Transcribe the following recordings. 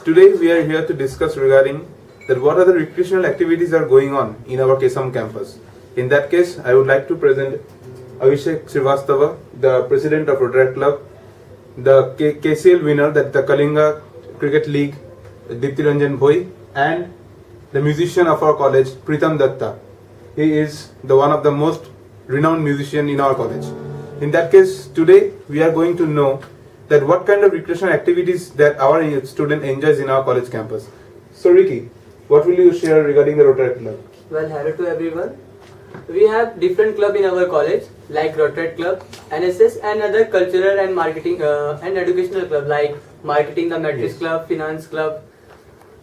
Today we are here to discuss regarding that what other recreational activities are going on in our Kesam campus. In that case, I would like to present Abhishek Srivastava, the president of Rotary Club, the KCL winner, that the Kalinga Cricket League, Dipti Ranjan Bhoi, and the musician of our college, Pritam Datta. He is the one of the most renowned musician in our college. In that case, today we are going to know that what kind of recreational activities that our student enjoys in our college campus. So Ricky, what will you share regarding the Rotary Club? Well, hello to everyone. We have different club in our college like Rotary Club, NSS and other cultural and marketing and educational club like Marketing the Matrix Club, Finance Club.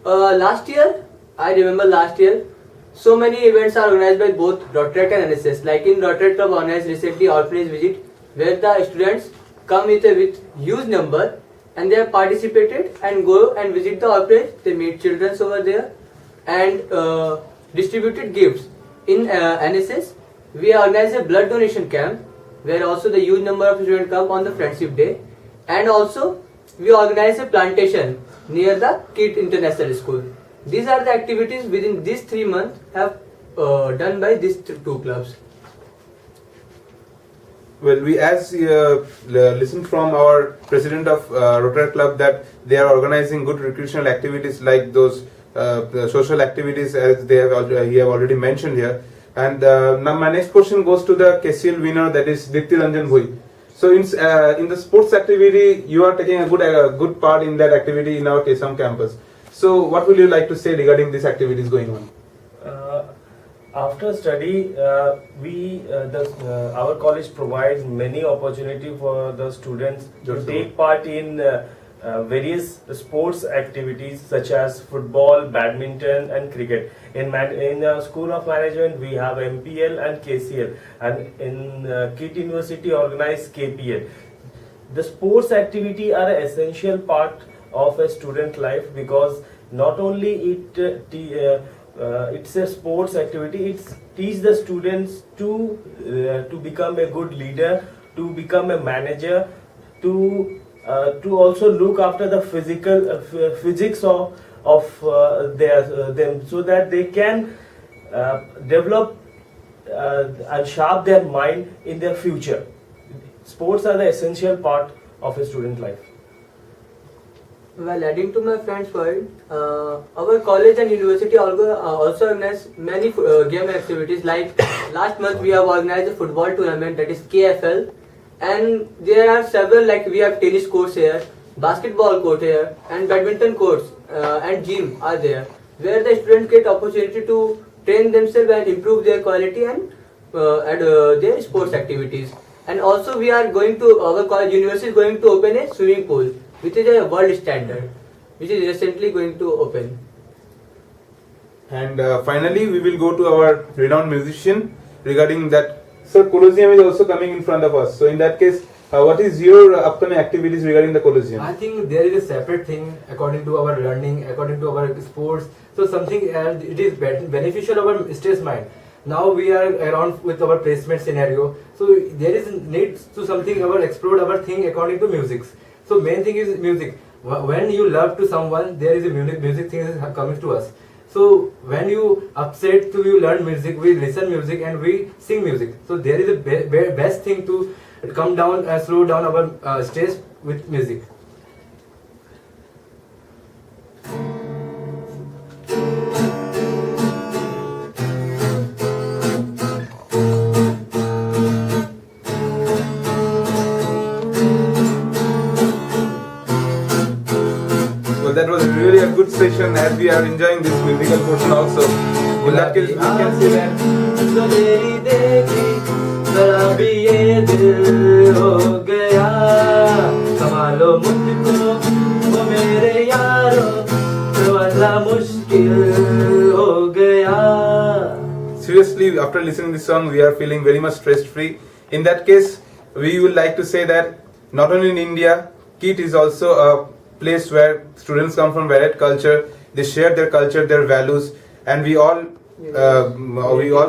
I remember last year, so many events are organized by both Rotary and NSS. Like in Rotary Club organized recently orphanage visit where the students come with huge number and they have participated and go and visit the orphanage. They meet children over there and distributed gifts. In NSS, we organize a blood donation camp where also the huge number of students come on the Friendship Day, and also we organize a plantation near the KIT International School. These are the activities within these 3 months have done by these two clubs. Well, we listened from our president of Rotary Club that they are organizing good recreational activities like those social activities as he have already mentioned here. And now my next question goes to the KCL winner, that is Dipti Ranjan Bhoi. So in the sports activity, you are taking a good part in that activity in our Kesam campus. So what will you like to say regarding these activities going on? After study, our college provides many opportunity for the students to take part in various sports activities such as football, badminton and cricket. In School of Management, we have MPL and KCL, and in KIT University organized KPL. The sports activity are an essential part of a student life because not only it's a sports activity, it teaches the students to become a good leader, to become a manager, to also look after the physics of them, so that they can develop and sharpen their mind in their future. Sports are the essential part of a student life. Well, adding to my friend's point, our college and university also organize many game activities. Like last month we have organized a football tournament, that is KFL, and there are several, like we have tennis courts here, basketball court here, and badminton courts and gym are there, where the students get opportunity to train themselves and improve their quality and their sports activities. And also we are going to, our college university is going to open a swimming pool, which is a world standard, which is recently going to open. And finally, we will go to our renowned musician regarding that. Sir, Colosseum is also coming in front of us. So in that case, what is your upcoming activities regarding the Colosseum? I think there is a separate thing according to our learning, according to our sports. So something it is beneficial to our stress mind. Now we are around with our placement scenario. So there is need to something explore our thing according to music. So main thing is music. When you love to someone, there is a music thing is coming to us. So when you upset to you learn music, we listen music and we sing music. So there is a best thing to come down and slow down our stress with music. That was really a good session as we are enjoying this musical portion also. In that case, we can say that. Seriously, after listening to this song, we are feeling very much stress free. In that case, we would like to say that not only in India, KIT is also a place where students come from varied culture, they share their culture, their values, and we all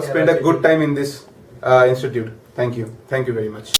spend a good time in this institute. Thank you very much.